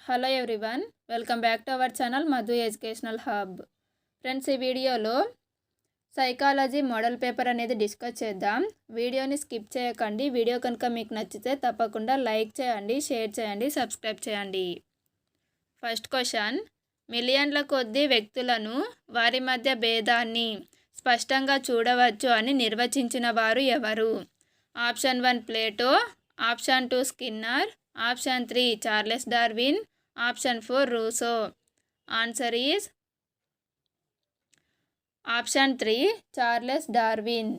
Hello everyone, welcome back to our channel Madhu educational hub. Friends, ఈ వీడియోలో psychology model paper అనేది discuss చేద్దాం. వీడియోని స్కిప్ చేయకండి. వీడియో కనుక మీకు నచ్చితే తప్పకుండా లైక్ చేయండి, షేర్ చేయండి, సబ్స్క్రైబ్ చేయండి. ఫస్ట్ క్వశ్చన్: మిలియన్ల కొద్ది వ్యక్తులను వారి మధ్య భేదాన్ని స్పష్టంగా చూడవచ్చు అని నిర్వచించిన వారు ఎవరు? Option 1 Plato, option 2 Skinner, option 3 Charles Darwin, option 4 Russo. Answer is option 3 Charles Darwin.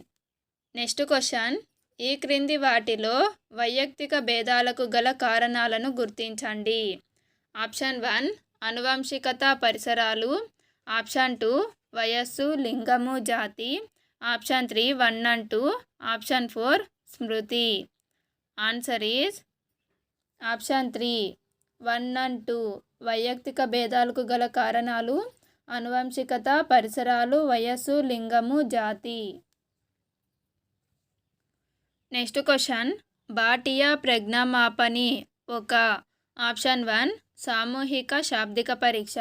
Next question: ఈ క్రింది వాటిలో వైయక్తిక భేదాలకు గల కారణాలను గుర్తించండి. ఆప్షన్ 1 అనువంశికత, పరిసరాలు, ఆప్షన్ 2 వయస్సు, లింగము, జాతి, option 3 1 and 2, option 4 Smriti. Answer is option 3 1 and 2. వైయక్తిక భేదాలకు గల కారణాలు అనువంశికత, పరిసరాలు, వయస్సు, లింగము, జాతి. నెక్స్ట్ క్వశ్చన్: భాటియా ప్రజ్ఞామాపని ఒక ఆప్షన్ 1 సామూహిక శాబ్దిక పరీక్ష,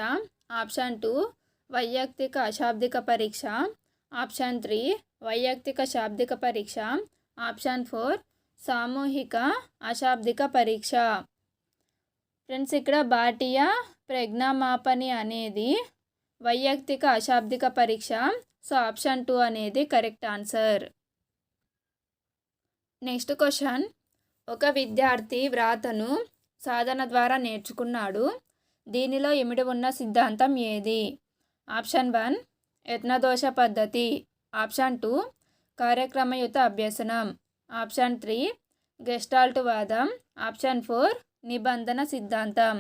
ఆప్షన్ 2 వైయక్తిక అశాబ్దిక పరీక్ష, ఆప్షన్ 3 వైయక్తిక శాబ్దిక పరీక్ష, ఆప్షన్ 4 సామూహిక అశాబ్దిక పరీక్ష. ఫ్రెండ్స్, ఇక్కడ భాటియా ప్రజ్ఞామాపని అనేది వైయక్తిక అశాబ్దిక పరీక్ష. సో ఆప్షన్ 2 అనేది కరెక్ట్ ఆన్సర్. నెక్స్ట్ క్వశ్చన్: ఒక విద్యార్థి వ్రాతను సాధన ద్వారా నేర్చుకున్నాడు. దీనిలో ఇమిడి ఉన్న సిద్ధాంతం ఏది? ఆప్షన్ 1 యత్నదోష పద్ధతి, ఆప్షన్ 2 కార్యక్రమయుత అభ్యసనం, ఆప్షన్ 3 గెస్టాల్ట్ వాదం, ఆప్షన్ 4 నిబంధన సిద్ధాంతం.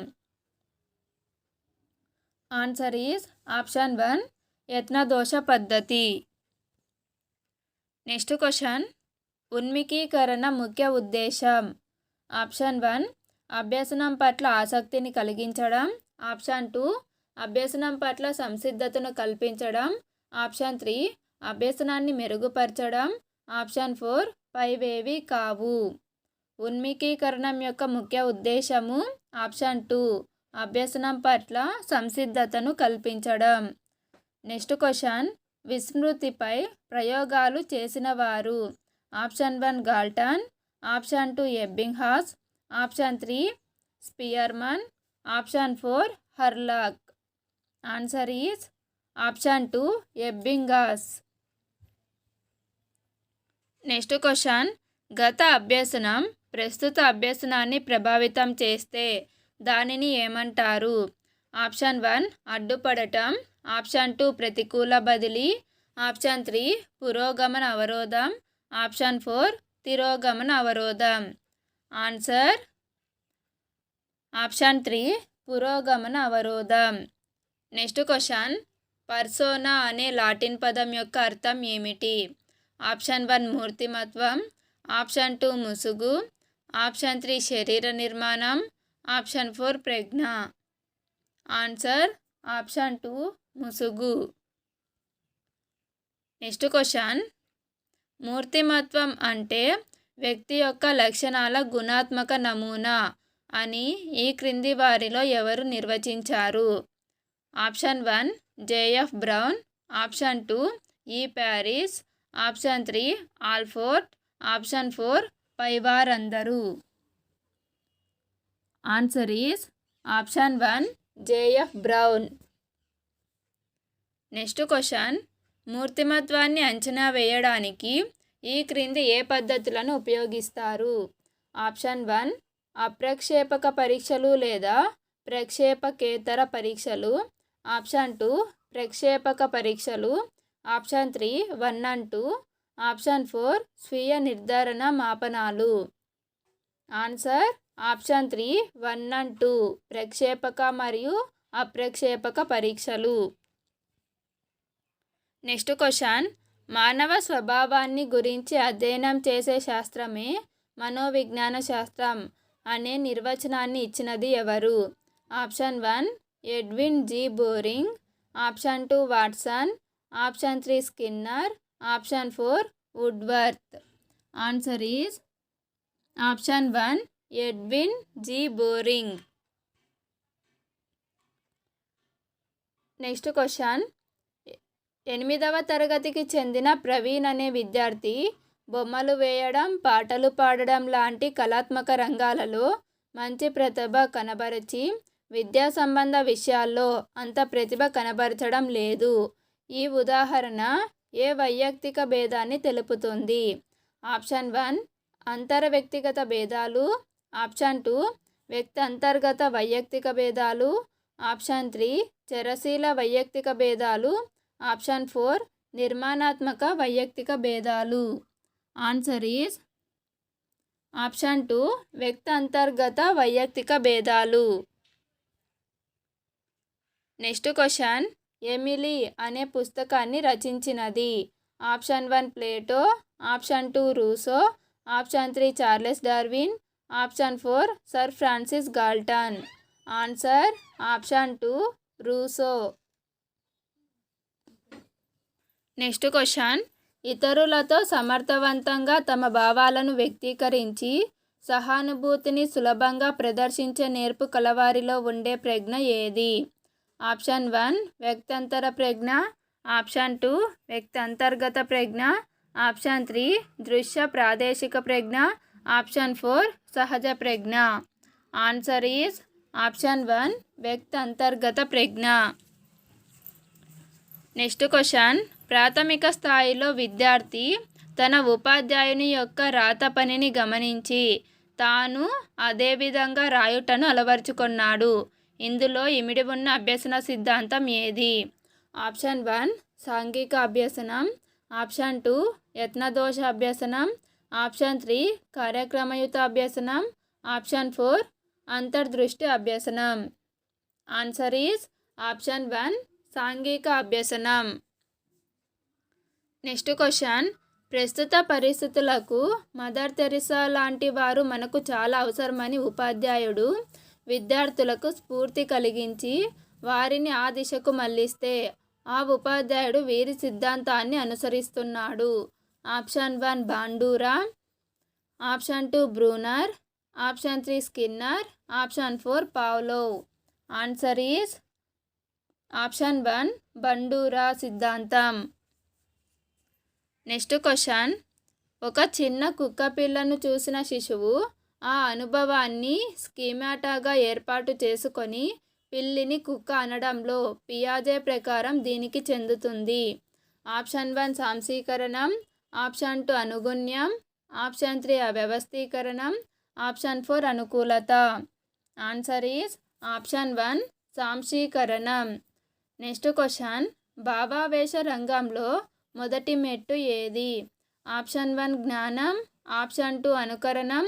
ఆన్సర్ ఈజ్ ఆప్షన్ 1 యత్నదోష పద్ధతి. నెక్స్ట్ క్వశ్చన్: ఉన్మికీకరణ ముఖ్య ఉద్దేశం. ఆప్షన్ 1 అభ్యసనం పట్ల ఆసక్తిని కలిగించడం, ఆప్షన్ 2 అభ్యసనం పట్ల సంసిద్ధతను కల్పించడం, ఆప్షన్ 3 అభ్యసనాన్ని మెరుగుపరచడం, ఆప్షన్ 4 పైవేవి కావు. ఉన్మికీకరణం యొక్క ముఖ్య ఉద్దేశము ఆప్షన్ 2 అభ్యసనం పట్ల సంసిద్ధతను కల్పించడం. నెక్స్ట్ క్వశ్చన్: విస్మృతిపై ప్రయోగాలు చేసిన వారు. Option 1 Galton, option 2 Ebbinghaus, option 3 Spearman, option 4 Hurlock. Answer is option 2 Ebbinghaus. Next question: గత అభ్యసనం ప్రస్తుత అభ్యసనాన్ని ప్రభావితం చేస్తే దానిని ఏమంటారు? ఆప్షన్ 1 అడ్డుపడటం, ఆప్షన్ 2 ప్రతికూల బదిలీ, ఆప్షన్ 3 పురోగమన అవరోధం, ఆప్షన్ 4 తిరోగమన అవరోధం. ఆన్సర్ ఆప్షన్ 3 పురోగమన అవరోధం. నెక్స్ట్ క్వశ్చన్: పర్సోనా అనే లాటిన్ పదం యొక్క అర్థం ఏమిటి? ఆప్షన్ 1 మూర్తిమత్వం, ఆప్షన్ 2 ముసుగు, ఆప్షన్ 3 శరీర నిర్మాణం, ఆప్షన్ 4 ప్రజ్ఞ. ఆన్సర్ ఆప్షన్ 2 ముసుగు. నెక్స్ట్ క్వశ్చన్: మూర్తిమత్వం అంటే వ్యక్తి యొక్క లక్షణాల గుణాత్మక నమూనా అని ఈ క్రింది వారిలో ఎవరు నిర్వచించారు? ఆప్షన్ 1 జేఎఫ్ బ్రౌన్, ఆప్షన్ 2 ఈ ప్యారిస్, ఆప్షన్ 3 ఆల్ఫోర్డ్, ఆప్షన్ 4 పైవారందరూ. Answer is option 1 JF Brown. Next question: మూర్తిమత్వాన్ని అంచనా వేయడానికి ఈ క్రింది ఏ పద్ధతులను ఉపయోగిస్తారు? ఆప్షన్ 1 అప్రక్షేపక పరీక్షలు లేదా ప్రక్షేపకేతర పరీక్షలు, ఆప్షన్ 2 ప్రక్షేపక పరీక్షలు, ఆప్షన్ 3 1 and 2, ఆప్షన్ 4 స్వీయ నిర్ధారణ మాపనాలు. ఆన్సర్ ఆప్షన్ 3 1 and 2 ప్రక్షేపక మరియు అప్రక్షేపక పరీక్షలు. నెక్స్ట్ క్వశ్చన్: మానవ స్వభావాన్ని గురించి అధ్యయనం చేసే శాస్త్రమే మనోవిజ్ఞాన శాస్త్రం అనే నిర్వచనాన్ని ఇచ్చినది ఎవరు? Option 1 Edwin G boring, option 2 Watson, option 3 Skinner, option 4 Woodworth. Answer is option 1 Edwin G boring. Next question, 8వ తరగతికి చెందిన ప్రవీణ్ అనే విద్యార్థి బొమ్మలు వేయడం, పాటలు పాడడం లాంటి కళాత్మక రంగాలలో మంచి ప్రతిభ కనబరిచి విద్యా సంబంధ విషయాల్లో అంత ప్రతిభ కనబరచడం లేదు. ఈ ఉదాహరణ ఏ వైయక్తిక భేదాన్ని తెలుపుతుంది? ఆప్షన్ 1 అంతర వ్యక్తిగత భేదాలు, ఆప్షన్ 2 వ్యక్తి అంతర్గత వైయక్తిక భేదాలు, ఆప్షన్ 3 చరశీల వైయక్తిక భేదాలు, ఆప్షన్ 4 నిర్మాణాత్మక వైయక్తిక భేదాలు. ఆన్సర్ ఈజ్ ఆప్షన్ 2 వ్యక్తి అంతర్గత వైయక్తిక భేదాలు. నెక్స్ట్ క్వశ్చన్, ఎమిలీ అనే పుస్తకాన్ని రచించినది? Option 1 Plato, option 2 Rousseau, option 3 Charles Darwin, option 4 sir Francis Galton. Answer option 2 Rousseau. Next question, ఇతరులతో సమర్థవంతంగా తమ భావాలను వ్యక్తీకరించి సహానుభూతిని సులభంగా ప్రదర్శించే నేర్పు కలవారిలో ఉండే ప్రజ్ఞ ఏది? ఆప్షన్ 1 వ్యక్తంతర ప్రజ్ఞ, ఆప్షన్ 2 వ్యక్తి అంతర్గత ప్రజ్ఞ, ఆప్షన్ 3 దృశ్య ప్రాదేశిక ప్రజ్ఞ, ఆప్షన్ 4 సహజ ప్రజ్ఞ. ఆన్సర్ ఈజ్ ఆప్షన్ 1 వ్యక్తి అంతర్గత ప్రజ్ఞ. నెక్స్ట్ క్వశ్చన్, ప్రాథమిక స్థాయిలో విద్యార్థి తన ఉపాధ్యాయుని యొక్క రాత పనిని గమనించి తాను అదే విధంగా రాయుటను అలవర్చుకున్నాడు. ఇందులో ఇమిడి ఉన్న అభ్యసన సిద్ధాంతం ఏది? ఆప్షన్ 1 సాంఘిక అభ్యసనం, ఆప్షన్ 2 యత్నదోష అభ్యసనం, ఆప్షన్ 3 కార్యక్రమయుత అభ్యసనం, ఆప్షన్ 4 అంతర్దృష్టి అభ్యసనం. ఆన్సర్ ఈజ్ ఆప్షన్ 1 సాంఘిక అభ్యసనం. నెక్స్ట్ క్వశ్చన్, ప్రస్తుత పరిస్థితులకు మదర్ తెరిసా లాంటి వారు మనకు చాలా అవసరమని ఉపాధ్యాయుడు విద్యార్థులకు స్ఫూర్తి కలిగించి వారిని ఆ దిశకు మళ్లిస్తే ఆ ఉపాధ్యాయుడు వీరి సిద్ధాంతాన్ని అనుసరిస్తున్నాడు. Option 1 Bandura, option 2 Bruner, option 3 Skinner, option 4 Pavlov. Answer is option 1 Bandura సిద్ధాంతం. నెక్స్ట్ క్వశ్చన్, ఒక చిన్న కుక్క పిల్లను చూసిన శిశువు ఆ అనుభవాన్ని స్కీమాటాగా ఏర్పాటు చేసుకొని పిల్లిని కుక్క అనడంలో పియాజే ప్రకారం దీనికి చెందుతుంది. ఆప్షన్ 1 సాంశీకరణం, ఆప్షన్ 2 అనుగుణ్యం, ఆప్షన్ 3 అవ్యవస్థీకరణం, ఆప్షన్ 4 అనుకూలత. ఆన్సర్ ఈజ్ ఆప్షన్ 1 సాంశీకరణం. నెక్స్ట్ క్వశ్చన్, భావావేశ రంగంలో మొదటి మెట్టు ఏది? ఆప్షన్ 1 జ్ఞానం, ఆప్షన్ 2 అనుకరణం,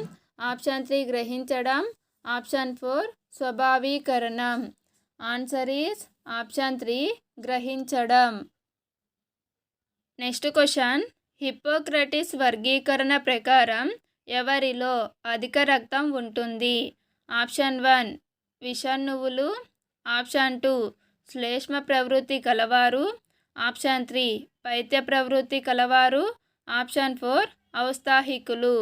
ఆప్షన్ 3 గ్రహించడం, ఆప్షన్ 4 స్వభావీకరణం. ఆన్సర్ ఈజ్ ఆప్షన్ 3 గ్రహించడం. నెక్స్ట్ క్వశ్చన్, హిప్పోక్రటిస్ వర్గీకరణ ప్రకారం ఎవరిలో అధిక రక్తం ఉంటుంది? ఆప్షన్ 1 విషణువులు, ఆప్షన్ 2 శ్లేష్మ ప్రవృత్తి కలవారు, ఆప్షన్ 3 పైత్య ప్రవృత్తి కలవారు, ఆప్షన్ 4 ఔత్సాహికులు.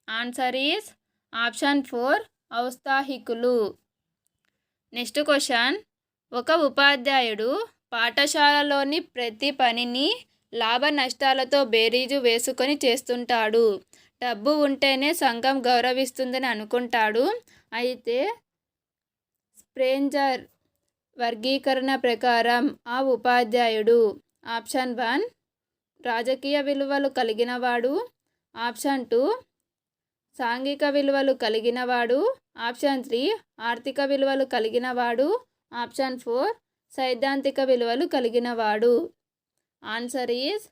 ఆన్సర్ ఈజ్ ఆప్షన్ 4 ఔత్సాహికులు. నెక్స్ట్ క్వశ్చన్, ఒక ఉపాధ్యాయుడు పాఠశాలలోని ప్రతి పనిని లాభ నష్టాలతో బేరీజు వేసుకొని చేస్తుంటాడు. డబ్బు ఉంటేనే సంఘం గౌరవిస్తుందని అనుకుంటాడు. అయితే స్ప్రేంజర్ వర్గీకరణ ప్రకారం ఆ ఉపాధ్యాయుడు ఆప్షన్ 1 రాజకీయ విలువలు కలిగినవాడు, ఆప్షన్ 2 సాంఘిక విలువలు కలిగినవాడు, ఆప్షన్ 3 ఆర్థిక విలువలు కలిగినవాడు, ఆప్షన్ 4 సైద్ధాంతిక విలువలు కలిగినవాడు. ఆన్సర్ ఈజ్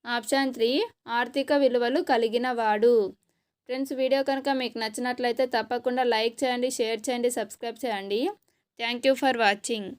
ఆప్షన్ 3 ఆర్థిక విలువలు కలిగినవాడు. ఫ్రెండ్స్, వీడియో కనుక మీకు నచ్చినట్లయితే తప్పకుండా లైక్ చేయండి, షేర్ చేయండి, సబ్స్క్రైబ్ చేయండి. Thank you for watching.